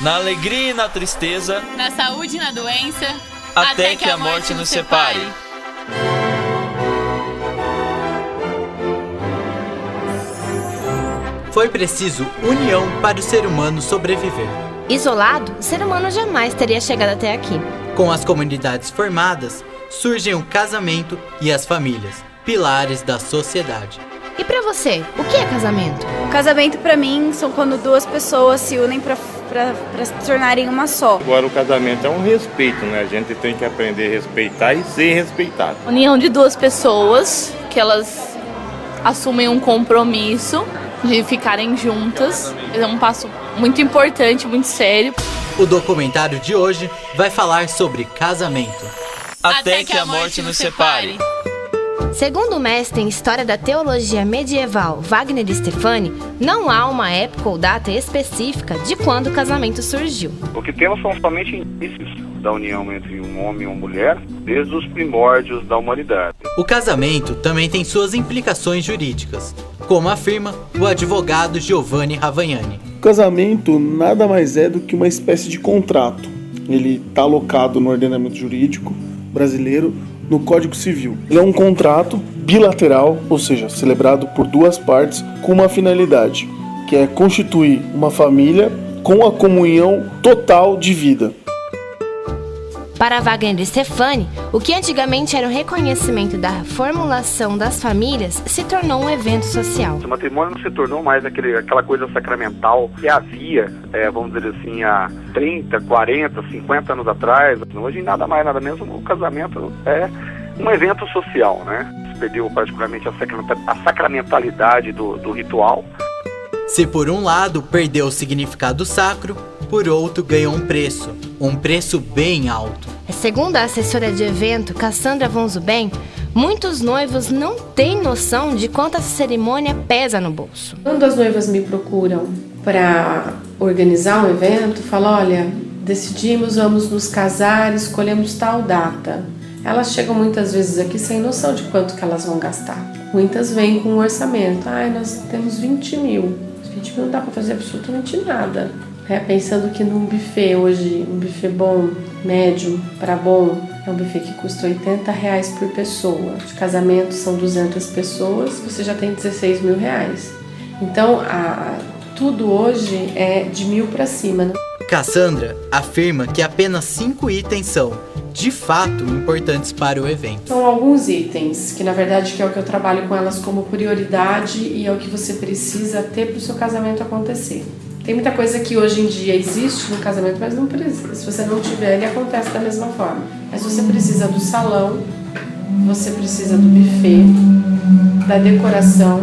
Na alegria e na tristeza, na saúde e na doença, até que a morte nos separe. Foi preciso união para o ser humano sobreviver. Isolado, o ser humano jamais teria chegado até aqui. Com as comunidades formadas, surgem o casamento e as famílias, pilares da sociedade. E pra você, o que é casamento? Casamento pra mim são quando duas pessoas se unem pra se tornarem uma só. Agora o casamento é um respeito, né? A gente tem que aprender a respeitar e ser respeitado. União de duas pessoas que elas assumem um compromisso de ficarem juntas. É um passo muito importante, muito sério. O documentário de hoje vai falar sobre casamento. Até que a morte nos separe. Segundo o mestre em História da Teologia Medieval, Wagner Stefani, não há uma época ou data específica de quando o casamento surgiu. O que temos são somente indícios da união entre um homem e uma mulher desde os primórdios da humanidade. O casamento também tem suas implicações jurídicas, como afirma o advogado Giovanni Ravagnani. O casamento nada mais é do que uma espécie de contrato. Ele está alocado no ordenamento jurídico brasileiro, no Código Civil. Ele é um contrato bilateral, ou seja, celebrado por duas partes com uma finalidade, que é constituir uma família com a comunhão total de vida. Para Wagner Stefani, o que antigamente era o reconhecimento da formulação das famílias se tornou um evento social. O matrimônio não se tornou mais aquela coisa sacramental que havia, vamos dizer assim, há 30, 40, 50 anos atrás. Hoje nada mais, nada menos, o casamento é um evento social, né? Se perdeu praticamente a sacramentalidade do ritual. Se por um lado perdeu o significado sacro, por outro ganhou um preço bem alto. Segundo a assessora de evento, Cassandra von Zuben, muitos noivos não têm noção de quanto essa cerimônia pesa no bolso. Quando as noivas me procuram para organizar um evento, falam, olha, decidimos, vamos nos casar, escolhemos tal data. Elas chegam muitas vezes aqui sem noção de quanto que elas vão gastar. Muitas vêm com um orçamento, nós temos 20 mil. 20 mil não dá para fazer absolutamente nada. Pensando que num buffet hoje, um buffet bom, médio para bom, é um buffet que custa R$80 por pessoa. De casamento são 200 pessoas, você já tem R$16 mil. Então, tudo hoje é de 1.000 para cima, né? Cassandra afirma que apenas 5 itens são, de fato, importantes para o evento. São alguns itens, que na verdade que é o que eu trabalho com elas como prioridade e é o que você precisa ter para o seu casamento acontecer. Tem muita coisa que hoje em dia existe no casamento, mas não precisa. Se você não tiver, ele acontece da mesma forma. Mas você precisa do salão, você precisa do buffet, da decoração,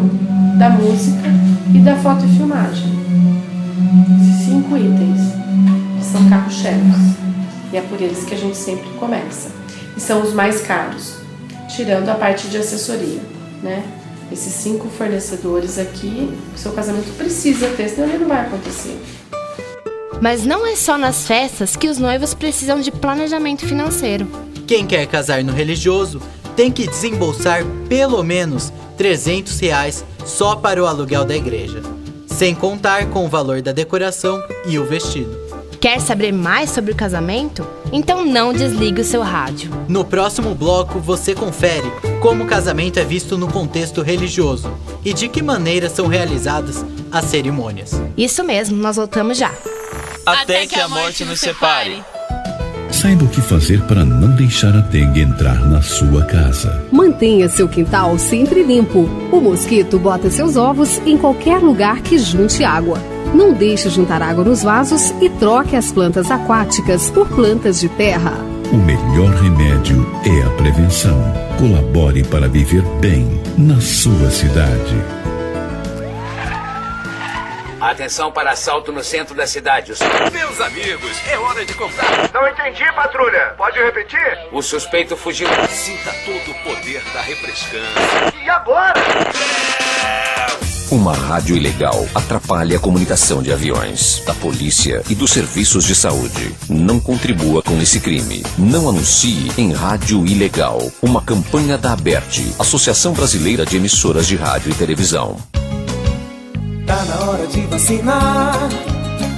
da música e da foto e filmagem. Esses 5 itens são carro-chefes. E é por eles que a gente sempre começa. E são os mais caros, tirando a parte de assessoria, né? Esses 5 fornecedores aqui, o seu casamento precisa ter, senão ele não vai acontecer. Mas não é só nas festas que os noivos precisam de planejamento financeiro. Quem quer casar no religioso tem que desembolsar pelo menos R$300 só para o aluguel da igreja, sem contar com o valor da decoração e o vestido. Quer saber mais sobre o casamento? Então não desligue o seu rádio. No próximo bloco você confere como o casamento é visto no contexto religioso e de que maneira são realizadas as cerimônias. Isso mesmo, nós voltamos já. Até que a morte nos separe. Saiba o que fazer para não deixar a dengue entrar na sua casa. Mantenha seu quintal sempre limpo. O mosquito bota seus ovos em qualquer lugar que junte água. Não deixe juntar água nos vasos e troque as plantas aquáticas por plantas de terra. O melhor remédio é a prevenção. Colabore para viver bem na sua cidade. Atenção para assalto no centro da cidade. Meus amigos, é hora de comprar. Não entendi, patrulha. Pode repetir? O suspeito fugiu. Sinta todo o poder da refrescância. E agora? Uma rádio ilegal atrapalha a comunicação de aviões, da polícia e dos serviços de saúde. Não contribua com esse crime. Não anuncie em rádio ilegal. Uma campanha da ABERT, Associação Brasileira de Emissoras de Rádio e Televisão. Tá na hora de vacinar.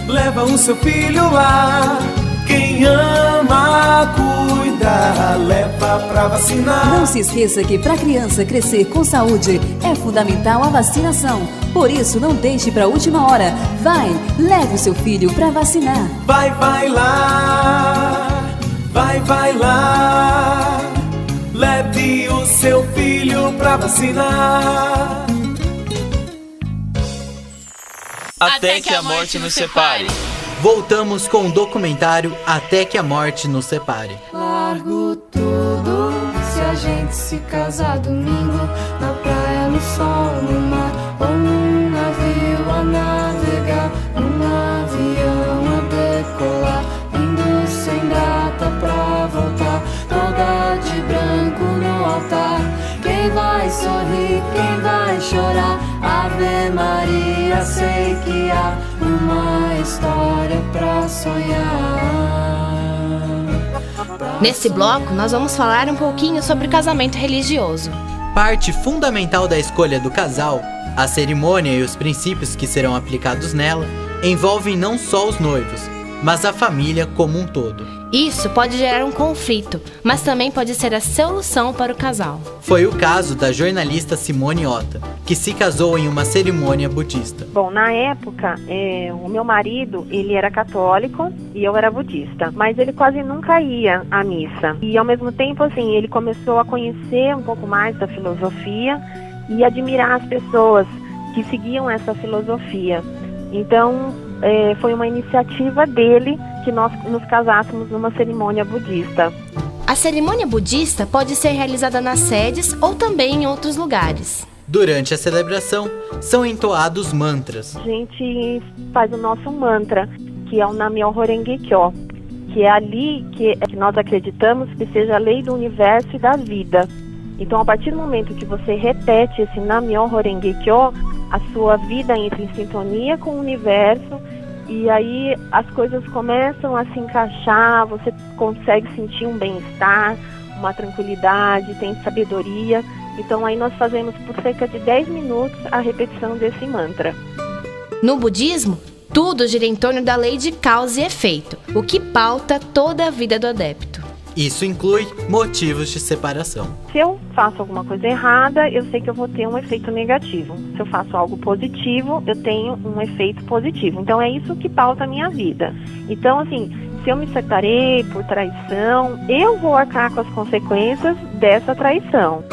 Leva leva o seu filho lá. Quem ama, cuida, leva pra vacinar. Não se esqueça que para a criança crescer com saúde é fundamental a vacinação. Por isso, não deixe para a última hora. Vai, leve o seu filho para vacinar. Vai lá, vai lá. Leve o seu filho pra vacinar. Até que a morte nos separe. Voltamos com o documentário Até que a Morte nos Separe. Largo tudo se a gente se casar domingo, na praia, no sol, no mar, ou num navio a navegar, num avião a decolar, indo sem data pra voltar, toda de branco no altar. Quem vai sorrir, quem vai chorar? Ave Maria, sei que há uma história pra sonhar. Nesse bloco, nós vamos falar um pouquinho sobre o casamento religioso. Parte fundamental da escolha do casal, a cerimônia e os princípios que serão aplicados nela, envolvem não só os noivos, mas a família como um todo. Isso pode gerar um conflito, mas também pode ser a solução para o casal. Foi o caso da jornalista Simone Ota, que se casou em uma cerimônia budista. Bom, na época, o meu marido, ele era católico e eu era budista, mas ele quase nunca ia à missa. E ao mesmo tempo, assim, ele começou a conhecer um pouco mais da filosofia e admirar as pessoas que seguiam essa filosofia. Então, foi uma iniciativa dele que nós nos casássemos numa cerimônia budista. A cerimônia budista pode ser realizada nas sedes ou também em outros lugares. Durante a celebração, são entoados mantras. A gente faz o nosso mantra, que é o Nam-myoho Renge-kyo, que é ali que nós acreditamos que seja a lei do universo e da vida. Então, a partir do momento que você repete esse Nam-myoho Renge-kyo, a sua vida entra em sintonia com o universo e aí as coisas começam a se encaixar, você consegue sentir um bem-estar, uma tranquilidade, tem sabedoria. Então aí nós fazemos por cerca de 10 minutos a repetição desse mantra. No budismo, tudo gira em torno da lei de causa e efeito, o que pauta toda a vida do adepto. Isso inclui motivos de separação. Se eu faço alguma coisa errada, eu sei que eu vou ter um efeito negativo. Se eu faço algo positivo, eu tenho um efeito positivo. Então é isso que pauta a minha vida. Então, assim, se eu me separei por traição, eu vou arcar com as consequências dessa traição.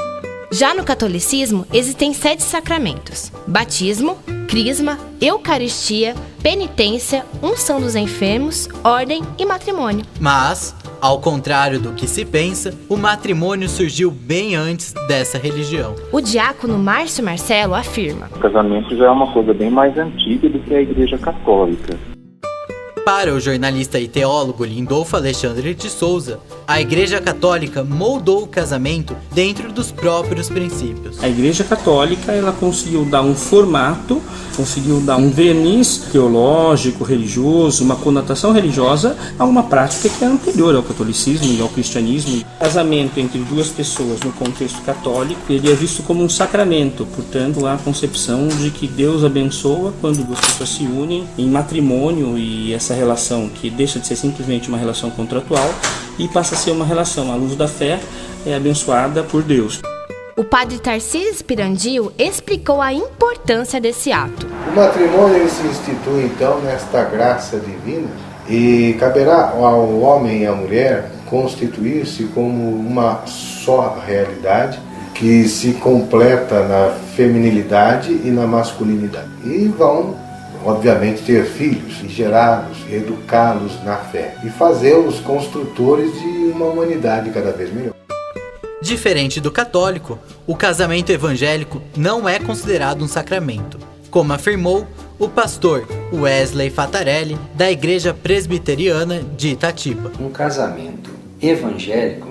Já no catolicismo, existem 7 sacramentos: batismo, crisma, eucaristia, penitência, unção dos enfermos, ordem e matrimônio. Mas, ao contrário do que se pensa, o matrimônio surgiu bem antes dessa religião. O diácono Márcio Marcelo afirma: o casamento já é uma coisa bem mais antiga do que a Igreja Católica. Para o jornalista e teólogo Lindolfo Alexandre de Souza, a Igreja Católica moldou o casamento dentro dos próprios princípios. A Igreja Católica, ela conseguiu dar um formato, conseguiu dar um verniz teológico, religioso, uma conotação religiosa a uma prática que é anterior ao catolicismo e ao cristianismo. O casamento entre duas pessoas no contexto católico, ele é visto como um sacramento, portanto há a concepção de que Deus abençoa quando duas pessoas se unem em matrimônio, e essa relação que deixa de ser simplesmente uma relação contratual e passa a ser uma relação à luz da fé, abençoada por Deus. O padre Tarcísio Spirandil explicou a importância desse ato. O matrimônio ele se institui então nesta graça divina e caberá ao homem e à mulher constituir-se como uma só realidade que se completa na feminilidade e na masculinidade. E vão, obviamente, ter filhos e gerá-los, educá-los na fé e fazê-los construtores de uma humanidade cada vez melhor. Diferente do católico, o casamento evangélico não é considerado um sacramento, como afirmou o pastor Wesley Fatarelli, da Igreja Presbiteriana de Itatiba. Um casamento evangélico,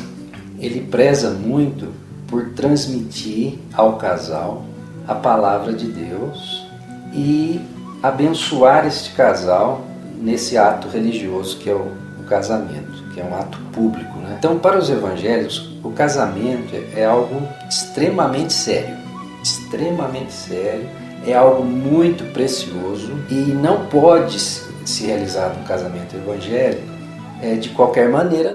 ele preza muito por transmitir ao casal a palavra de Deus e abençoar este casal nesse ato religioso que é o casamento, que é um ato público, né? Então, para os evangélicos, o casamento é algo extremamente sério, é algo muito precioso e não pode se realizar um casamento evangélico, de qualquer maneira.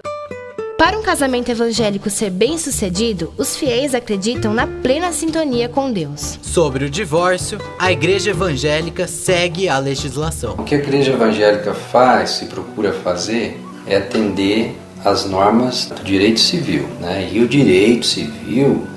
Para um casamento evangélico ser bem-sucedido, os fiéis acreditam na plena sintonia com Deus. Sobre o divórcio, a Igreja Evangélica segue a legislação. O que a Igreja Evangélica faz e procura fazer é atender às normas do direito civil, né? E o direito civil,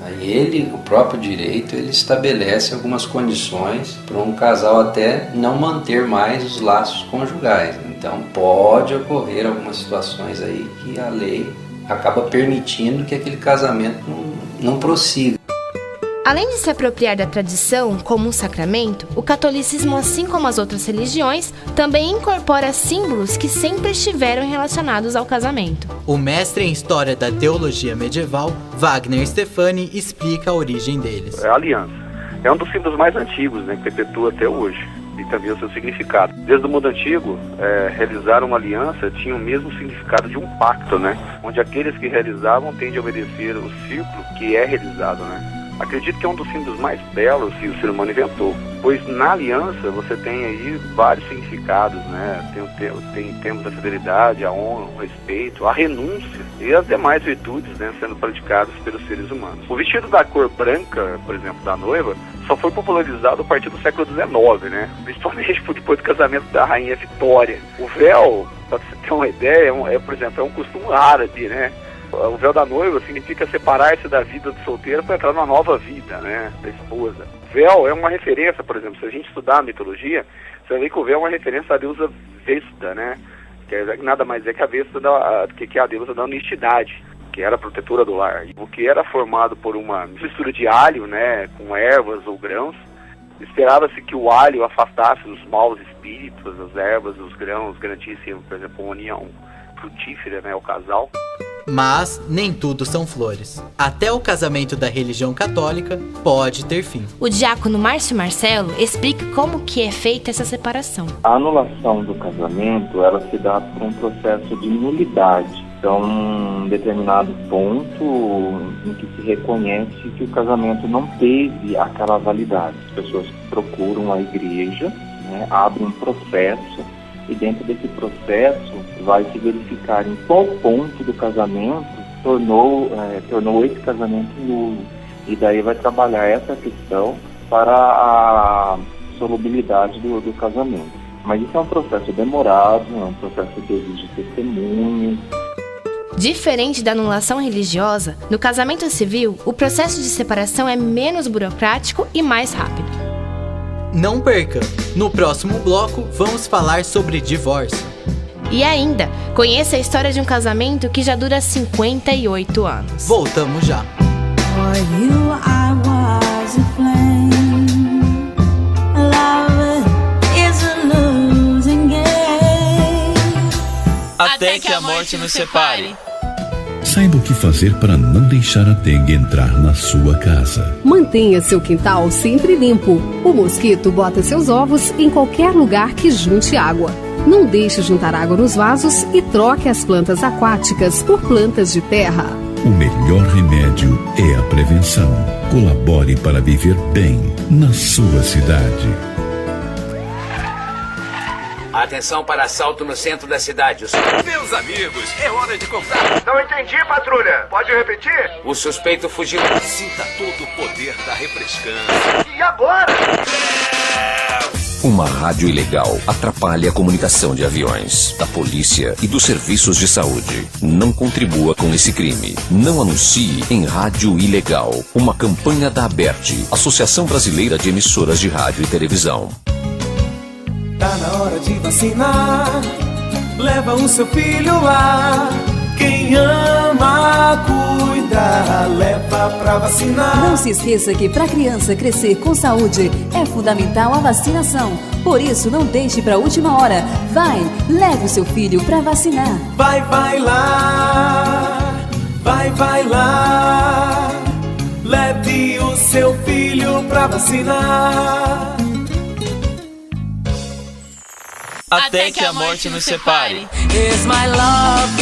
o próprio direito, ele estabelece algumas condições para um casal até não manter mais os laços conjugais. Então pode ocorrer algumas situações aí que a lei acaba permitindo que aquele casamento não prossiga. Além de se apropriar da tradição como um sacramento, o catolicismo, assim como as outras religiões, também incorpora símbolos que sempre estiveram relacionados ao casamento. O mestre em História da Teologia Medieval, Wagner Stefani, explica a origem deles. A aliança é um dos símbolos mais antigos, né, que perpetua até hoje, e também o seu significado. Desde o mundo antigo, realizar uma aliança tinha o mesmo significado de um pacto, né, onde aqueles que realizavam tendem a obedecer o círculo que é realizado, né. Acredito que é um dos símbolos mais belos que o ser humano inventou, pois na aliança você tem aí vários significados, né? Tem termos da fidelidade, a honra, o respeito, a renúncia e as demais virtudes, né, sendo praticadas pelos seres humanos. O vestido da cor branca, por exemplo, da noiva, só foi popularizado a partir do século XIX, né? Principalmente depois do casamento da rainha Vitória. O véu, para você ter uma ideia, por exemplo, é um costume árabe, né? O véu da noiva significa separar-se da vida do solteiro para entrar numa nova vida, né, da esposa. O véu é uma referência, por exemplo, se a gente estudar a mitologia, você vai ver que o véu é uma referência à deusa Vesta, né, que nada mais é que a Vesta, que é a deusa da honestidade, que era a protetora do lar. O que era formado por uma mistura de alho, né, com ervas ou grãos. Esperava-se que o alho afastasse os maus espíritos, as ervas, os grãos garantissem, por exemplo, uma união frutífera, né, ao casal. Mas nem tudo são flores. Até o casamento da religião católica pode ter fim. O diácono Márcio Marcelo explica como que é feita essa separação. A anulação do casamento, ela se dá por um processo de nulidade. Então, um determinado ponto em que se reconhece que o casamento não teve aquela validade. As pessoas procuram a igreja, né, abrem um processo, e dentro desse processo vai se verificar em qual ponto do casamento tornou esse casamento nulo. E daí vai trabalhar essa questão para a solubilidade do casamento. Mas isso é um processo demorado, é um processo que exige testemunho. Diferente da anulação religiosa, no casamento civil, o processo de separação é menos burocrático e mais rápido. Não perca! No próximo bloco, vamos falar sobre divórcio. E ainda, conheça a história de um casamento que já dura 58 anos. Voltamos já. Até que a morte nos separe. Saiba o que fazer para não deixar a dengue entrar na sua casa. Mantenha seu quintal sempre limpo. O mosquito bota seus ovos em qualquer lugar que junte água. Não deixe juntar água nos vasos e troque as plantas aquáticas por plantas de terra. O melhor remédio é a prevenção. Colabore para viver bem na sua cidade. Atenção para assalto no centro da cidade. Meus amigos, é hora de comprar. Não entendi, patrulha. Pode repetir? O suspeito fugiu. Sinta todo o poder da refrescância. E agora? Uma rádio ilegal atrapalha a comunicação de aviões, da polícia e dos serviços de saúde. Não contribua com esse crime. Não anuncie em rádio ilegal. Uma campanha da ABERT, Associação Brasileira de Emissoras de Rádio e Televisão. Tá na hora de vacinar, leva o seu filho lá. Quem ama, cuida, leva pra vacinar. Não se esqueça que para a criança crescer com saúde é fundamental a vacinação. Por isso, não deixe para a última hora. Vai, leve o seu filho pra vacinar. Vai lá, vai lá. Leve o seu filho pra vacinar. Até que a morte nos separe. Is my love,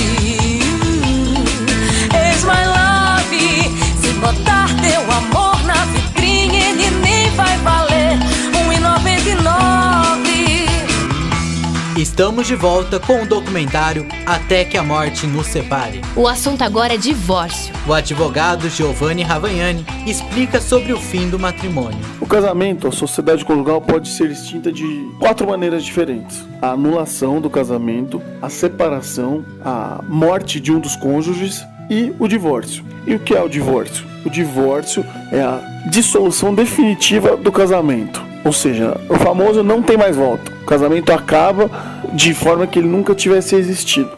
is my love. Se botar teu amor na vitrine, nem vai valer R$1,99. Estamos de volta com o documentário Até que a Morte nos Separe. O assunto agora é divórcio. O advogado Giovanni Ravagnani explica sobre o fim do matrimônio. O casamento, a sociedade conjugal, pode ser extinta de 4 maneiras diferentes: a anulação do casamento, a separação, a morte de um dos cônjuges e o divórcio. E o que é o divórcio? O divórcio é a dissolução definitiva do casamento. Ou seja, o famoso não tem mais volta. O casamento acaba de forma que ele nunca tivesse existido.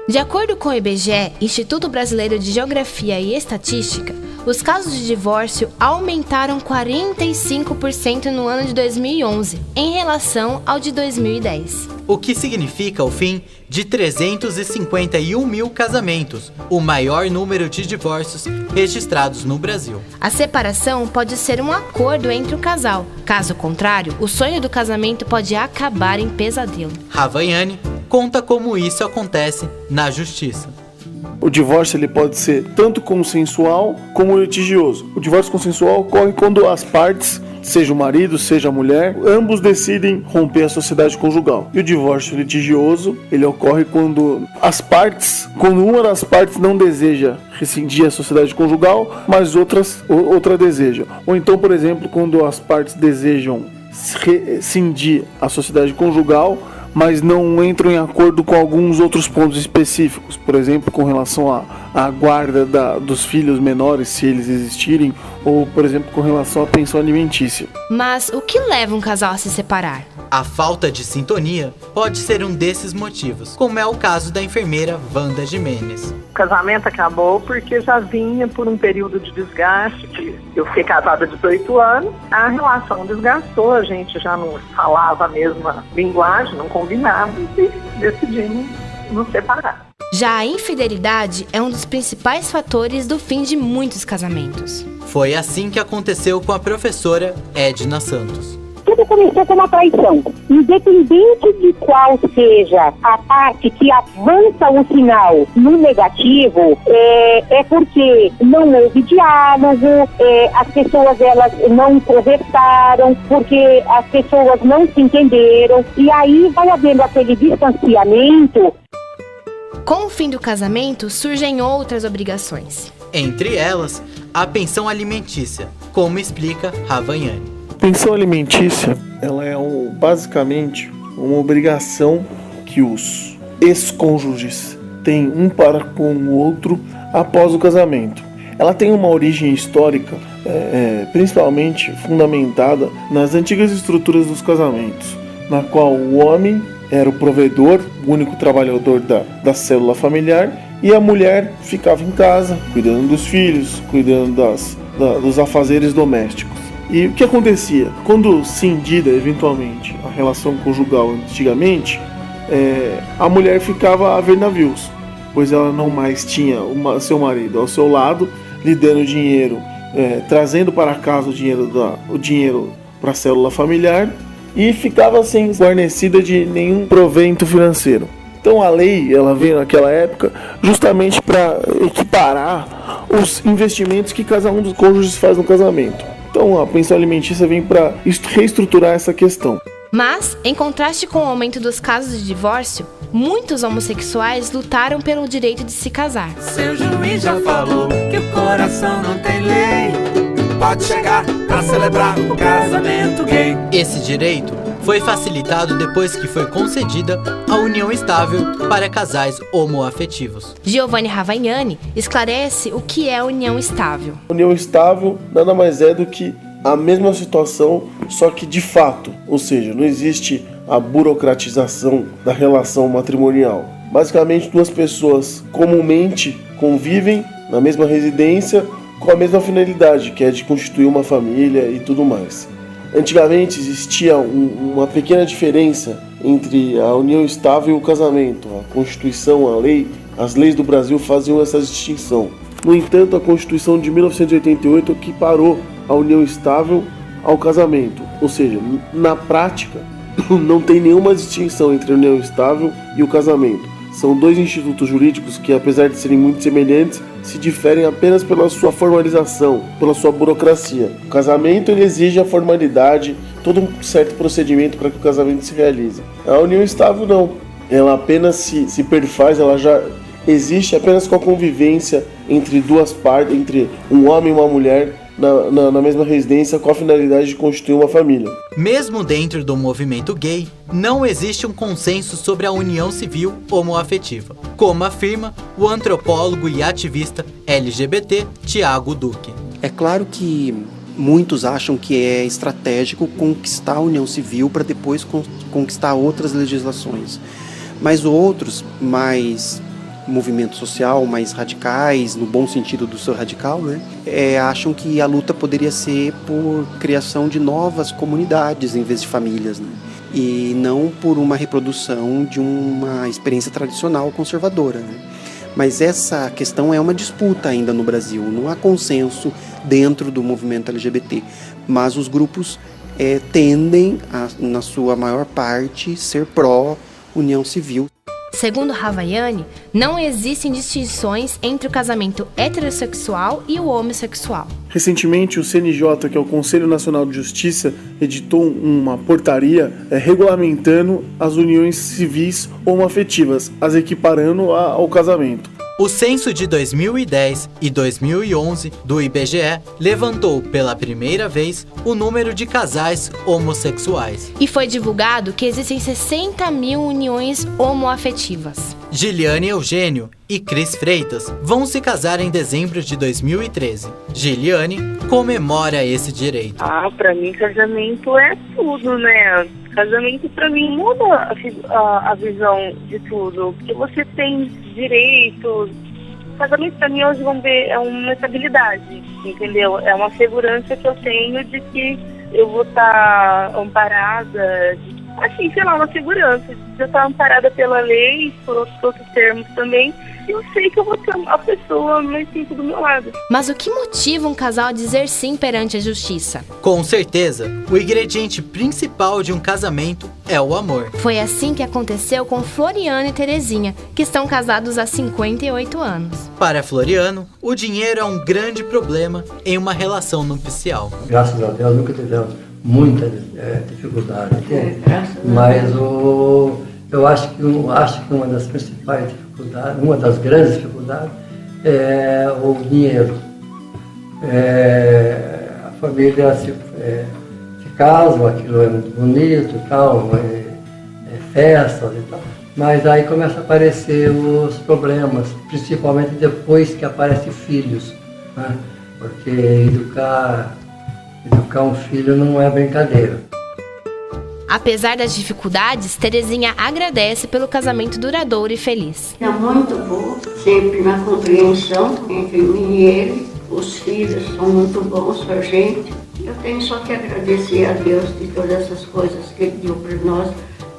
De acordo com o IBGE, Instituto Brasileiro de Geografia e Estatística, os casos de divórcio aumentaram 45% no ano de 2011, em relação ao de 2010. O que significa o fim de 351 mil casamentos, o maior número de divórcios registrados no Brasil. A separação pode ser um acordo entre o casal. Caso contrário, o sonho do casamento pode acabar em pesadelo. Ravagnani conta como isso acontece na justiça. O divórcio ele pode ser tanto consensual como litigioso. O divórcio consensual ocorre quando as partes, seja o marido, seja a mulher, ambos decidem romper a sociedade conjugal. E o divórcio litigioso, ele ocorre quando uma das partes não deseja rescindir a sociedade conjugal, mas outra deseja. Ou então, por exemplo, quando as partes desejam rescindir a sociedade conjugal, mas não entram em acordo com alguns outros pontos específicos, por exemplo, com relação à guarda dos filhos menores, se eles existirem, ou, por exemplo, com relação à pensão alimentícia. Mas o que leva um casal a se separar? A falta de sintonia pode ser um desses motivos, como é o caso da enfermeira Wanda Jimenez. O casamento acabou porque já vinha por um período de desgaste, que eu fiquei casada há 18 anos, a relação desgastou, a gente já não falava a mesma linguagem, não combinava e decidimos nos separar. Já a infidelidade é um dos principais fatores do fim de muitos casamentos. Foi assim que aconteceu com a professora Edna Santos. Tudo começou com uma traição. Independente de qual seja a parte que avança o sinal no negativo, é porque não houve diálogo, as pessoas elas não conversaram, porque as pessoas não se entenderam, e aí vai havendo aquele distanciamento. Com o fim do casamento, surgem outras obrigações. Entre elas, a pensão alimentícia, como explica Ravagnani. Pensão alimentícia, ela é basicamente uma obrigação que os ex-cônjuges têm um para com o outro após o casamento. Ela tem uma origem histórica, principalmente fundamentada nas antigas estruturas dos casamentos, na qual o homem era o provedor, o único trabalhador da célula familiar, e a mulher ficava em casa, cuidando dos filhos, cuidando dos afazeres domésticos. E o que acontecia? Quando cindida eventualmente a relação conjugal antigamente, a mulher ficava a ver navios, pois ela não mais tinha seu marido ao seu lado, lhe dando dinheiro, trazendo para casa o dinheiro para a célula familiar, e ficava sem guarnecida de nenhum provento financeiro. Então a lei ela veio naquela época justamente para equiparar os investimentos que cada um dos cônjuges faz no casamento. Então a pensão alimentícia vem para reestruturar essa questão. Mas, em contraste com o aumento dos casos de divórcio, muitos homossexuais lutaram pelo direito de se casar. Seu juiz já falou que o coração não tem lei. Pode chegar pra celebrar o casamento gay. Esse direito foi facilitado depois que foi concedida a união estável para casais homoafetivos. Giovanni Ravagnani esclarece o que é união estável. União estável nada mais é do que a mesma situação, só que de fato, ou seja, não existe a burocratização da relação matrimonial. Basicamente, duas pessoas comumente convivem na mesma residência com a mesma finalidade, que é de constituir uma família e tudo mais. Antigamente existia uma pequena diferença entre a união estável e o casamento. A Constituição, a lei, as leis do Brasil faziam essa distinção. No entanto, a Constituição de 1988 equiparou a união estável ao casamento. Ou seja, na prática, não tem nenhuma distinção entre a união estável e o casamento. São dois institutos jurídicos que, apesar de serem muito semelhantes, se diferem apenas pela sua formalização, pela sua burocracia. O casamento ele exige a formalidade, todo um certo procedimento para que o casamento se realize. A união estável não. ela apenas se perfaz, ela já existe apenas com a convivência entre duas partes, entre um homem e uma mulher na mesma residência, com a finalidade de constituir uma família. Mesmo dentro do movimento gay, não existe um consenso sobre a união civil homoafetiva, como afirma o antropólogo e ativista LGBT Tiago Duque. É claro que muitos acham que é estratégico conquistar a união civil para depois conquistar outras legislações, mas outros, mais movimento social, mais radicais, no bom sentido do seu radical, né, acham que a luta poderia ser por criação de novas comunidades em vez de famílias, né, e não por uma reprodução de uma experiência tradicional conservadora, né. Mas essa questão é uma disputa ainda no Brasil, não há consenso dentro do movimento LGBT, mas os grupos tendem a, na sua maior parte, ser pró-união civil. Segundo Havaiani, não existem distinções entre o casamento heterossexual e o homossexual. Recentemente, o CNJ, que é o Conselho Nacional de Justiça, editou uma portaria regulamentando as uniões civis homoafetivas, as equiparando ao casamento. O censo de 2010 e 2011 do IBGE levantou pela primeira vez o número de casais homossexuais. E foi divulgado que existem 60 mil uniões homoafetivas. Giliane Eugênio e Cris Freitas vão se casar em dezembro de 2013. Giliane comemora esse direito. Pra mim casamento é tudo, né? Casamento pra mim muda a visão de tudo, porque você tem direitos. Casamento pra mim hoje, vamos ver, é uma estabilidade, entendeu? É uma segurança que eu tenho de que eu vou estar amparada, assim, sei lá, uma segurança de eu estar amparada pela lei, por outros termos também. Eu sei que eu vou ter a pessoa mais tempo do meu lado. Mas o que motiva um casal a dizer sim perante a justiça? Com certeza, o ingrediente principal de um casamento é o amor. Foi assim que aconteceu com Floriano e Terezinha, que estão casados há 58 anos. Para Floriano, o dinheiro é um grande problema em uma relação nupcial. Graças a Deus nunca tivemos muita dificuldade, mas eu acho que uma das principais dificuldades, uma das grandes dificuldades é o dinheiro. A família se casa, aquilo é muito bonito e tal, festas e tal, mas aí começa a aparecer os problemas, principalmente depois que aparecem filhos, né? Porque educar um filho não é brincadeira. Apesar das dificuldades, Terezinha agradece pelo casamento duradouro e feliz. É muito bom, sempre na compreensão entre mim e ele. Os filhos são muito bons para a gente. Eu tenho só que agradecer a Deus de todas essas coisas que Ele deu para nós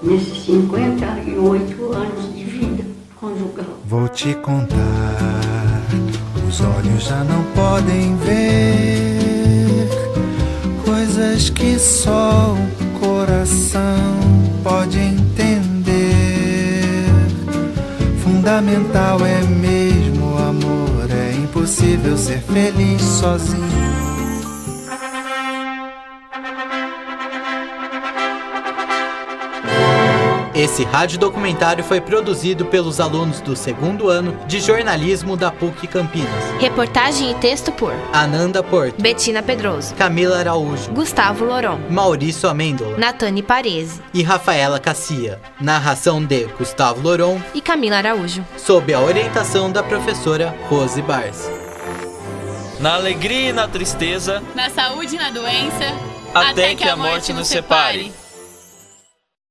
nesses 58 anos de vida conjugal. Vou te contar, os olhos já não podem ver coisas que só o coração pode entender. Fundamental é mesmo o amor, é impossível ser feliz sozinho. Esse radiodocumentário foi produzido pelos alunos do 2º ano de jornalismo da PUC Campinas. Reportagem e texto por Ananda Porto, Betina Pedroso, Camila Araújo, Gustavo Loron, Maurício Amêndola, Natane Parese e Rafaela Cassia. Narração de Gustavo Loron e Camila Araújo, sob a orientação da professora Rose Bars. Na alegria e na tristeza, na saúde e na doença, até que a morte nos separe.